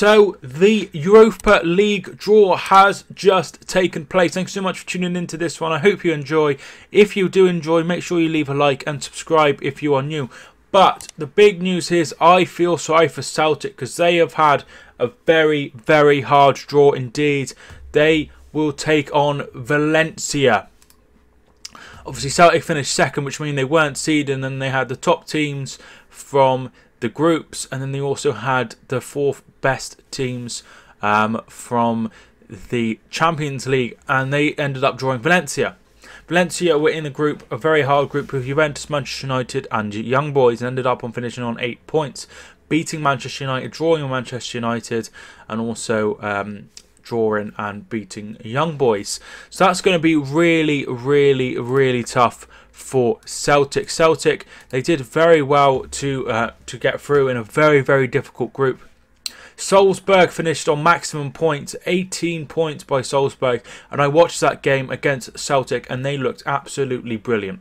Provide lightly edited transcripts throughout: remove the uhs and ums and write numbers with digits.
So the Europa League draw has just taken place. Thanks so much for tuning into this one. I hope you enjoy. If you do enjoy, make sure you leave a like and subscribe if you are new. But the big news is I feel sorry for Celtic because they have had a very, very hard draw indeed. They will take on Valencia. Obviously, Celtic finished second, which means they weren't seeded, and then they had the top teams from the groups, and then they also had the fourth best teams from the Champions League, and they ended up drawing Valencia. Valencia were in a group, a very hard group with Juventus, Manchester United and Young Boys, and ended up on finishing on 8 points, beating Manchester United, drawing Manchester United, and also drawing and beating Young Boys. So that's going to be really, really, really tough for Celtic. Celtic, they did very well to get through in a very, very difficult group. Salzburg finished on maximum points, 18 points by Salzburg, and I watched that game against Celtic and they looked absolutely brilliant.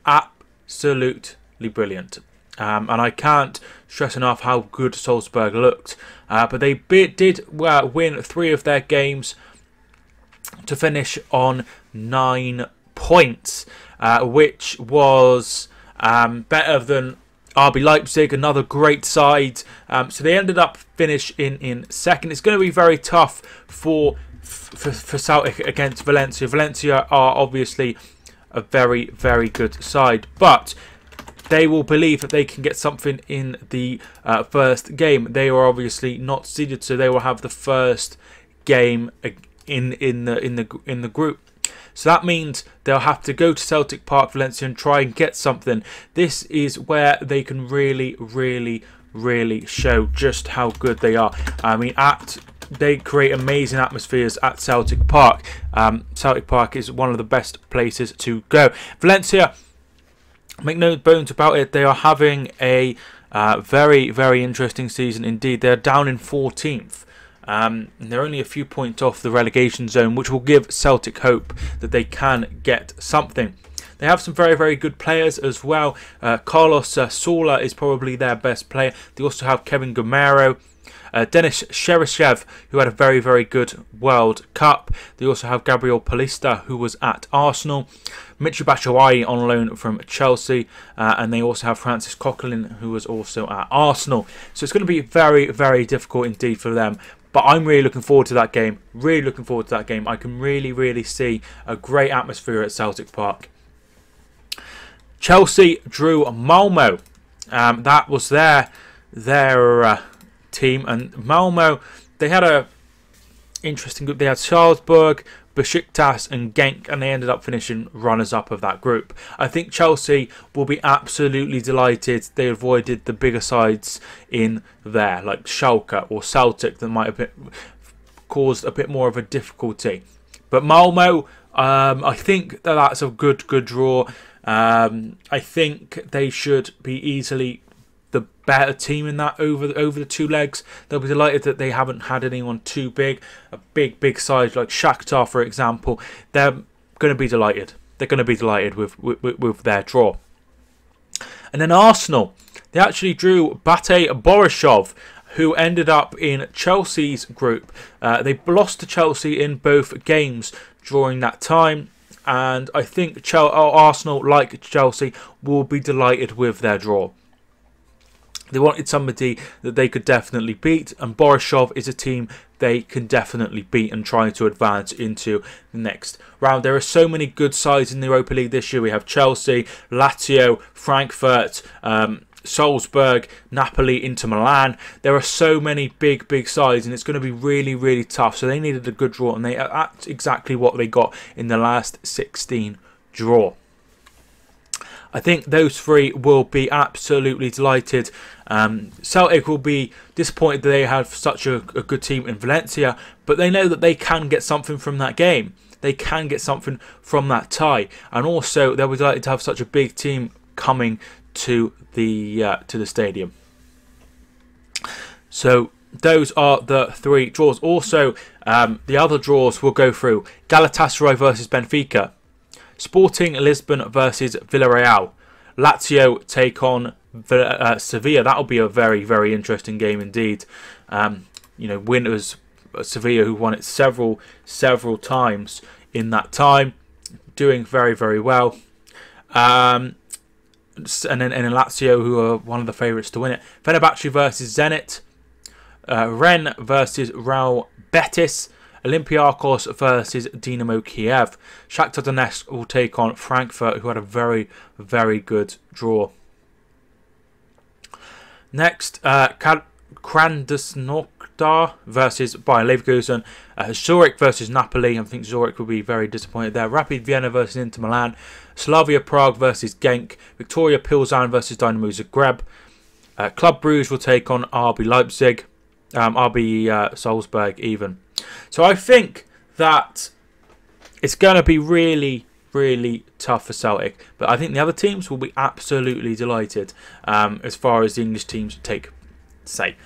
Absolutely brilliant. And I can't stress enough how good Salzburg looked. But they did win 3 of their games to finish on 9 points, which was better than RB Leipzig, another great side. So they ended up finishing in second. It's going to be very tough for Celtic against Valencia. Valencia are obviously a very, very good side, but they will believe that they can get something in the first game. They are obviously not seeded, so they will have the first game in the group. So that means they'll have to go to Celtic Park, Valencia, and try and get something. This is where they can really, really, really show just how good they are. I mean, they create amazing atmospheres at Celtic Park. Celtic Park is one of the best places to go. Valencia, make no bones about it, they are having a very, very interesting season indeed. They're down in 14th. They're only a few points off the relegation zone, which will give Celtic hope that they can get something. They have some very, very good players as well. Carlos Sola is probably their best player. They also have Kevin Gamero, Denis Cheryshev, who had a very, very good World Cup. They also have Gabriel Paulista, who was at Arsenal. Michy Batshuayi on loan from Chelsea. And they also have Francis Coquelin, who was also at Arsenal. So it's going to be very, very difficult indeed for them. But I'm really looking forward to that game. Really looking forward to that game. I can really, really see a great atmosphere at Celtic Park. Chelsea drew Malmo. That was their team, and Malmo, they had a interesting group. They had Salzburg, Besiktas and Genk, and they ended up finishing runners-up of that group. I think Chelsea will be absolutely delighted they avoided the bigger sides in there, like Schalke or Celtic, that might have caused a bit more of a difficulty. But Malmo, I think that's a good draw. I think they should be easily the better team in that over the 2 legs. They'll be delighted that they haven't had anyone too big. A big side like Shakhtar, for example. They're going to be delighted. They're going to be delighted with their draw. And then Arsenal, they actually drew Bate Borisov, who ended up in Chelsea's group. They lost to Chelsea in both games during that time. And I think Arsenal, like Chelsea, will be delighted with their draw. They wanted somebody that they could definitely beat, and Borisov is a team they can definitely beat and try to advance into the next round. There are so many good sides in the Europa League this year. We have Chelsea, Lazio, Frankfurt, Salzburg, Napoli, Inter Milan. There are so many big sides, and it's going to be really, really tough. So they needed a good draw, and that's exactly what they got in the last 16 draw. I think those 3 will be absolutely delighted. Celtic will be disappointed that they have such a good team in Valencia, but they know that they can get something from that game. They can get something from that tie, and also they'll be delighted to have such a big team coming to the stadium. So those are the 3 draws. Also, the other draws will go through Galatasaray versus Benfica, Sporting Lisbon versus Villarreal. Lazio take on Sevilla. That'll be a very, very interesting game indeed. winners, Sevilla, who won it several times in that time, doing very, very well. And then Lazio, who are one of the favourites to win it. Fenerbahce versus Zenit. Rennes versus Real Betis. Olympiacos versus Dinamo Kiev. Shakhtar Donetsk will take on Frankfurt, who had a very, very good draw. Next, Krasnodar versus Bayer Leverkusen. Zurich versus Napoli. I think Zurich will be very disappointed there. Rapid Vienna versus Inter Milan. Slavia Prague versus Genk. Victoria Pilsen versus Dynamo Zagreb. Club Brugge will take on RB Leipzig. RB Salzburg even. So I think that it's going to be really, really tough for Celtic. But I think the other teams will be absolutely delighted as far as the English teams say.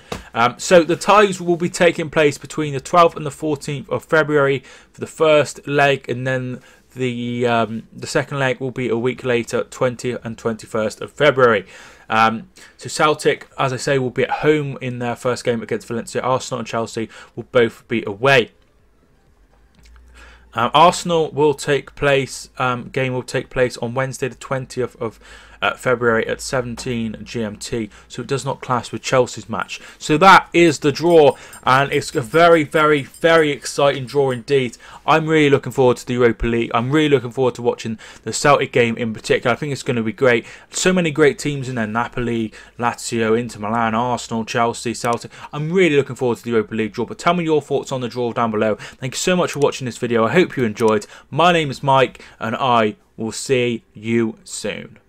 So the ties will be taking place between the 12th and the 14th of February for the first leg, and then the second leg will be a week later, 20th and 21st of February. So Celtic, as I say, will be at home in their first game against Valencia. Arsenal and Chelsea will both be away. Arsenal will take place. Game will take place on Wednesday, the 20th of February at 17 GMT, so it does not clash with Chelsea's match. So that is the draw, and it's a very, very, very exciting draw indeed. I'm really looking forward to the Europa League. I'm really looking forward to watching the Celtic game in particular. I think it's going to be great. So many great teams in there: Napoli, Lazio, Inter Milan, Arsenal, Chelsea, Celtic. I'm really looking forward to the Europa League draw. But tell me your thoughts on the draw down below. Thank you so much for watching this video. I hope you enjoyed. My name is Mike, and I will see you soon.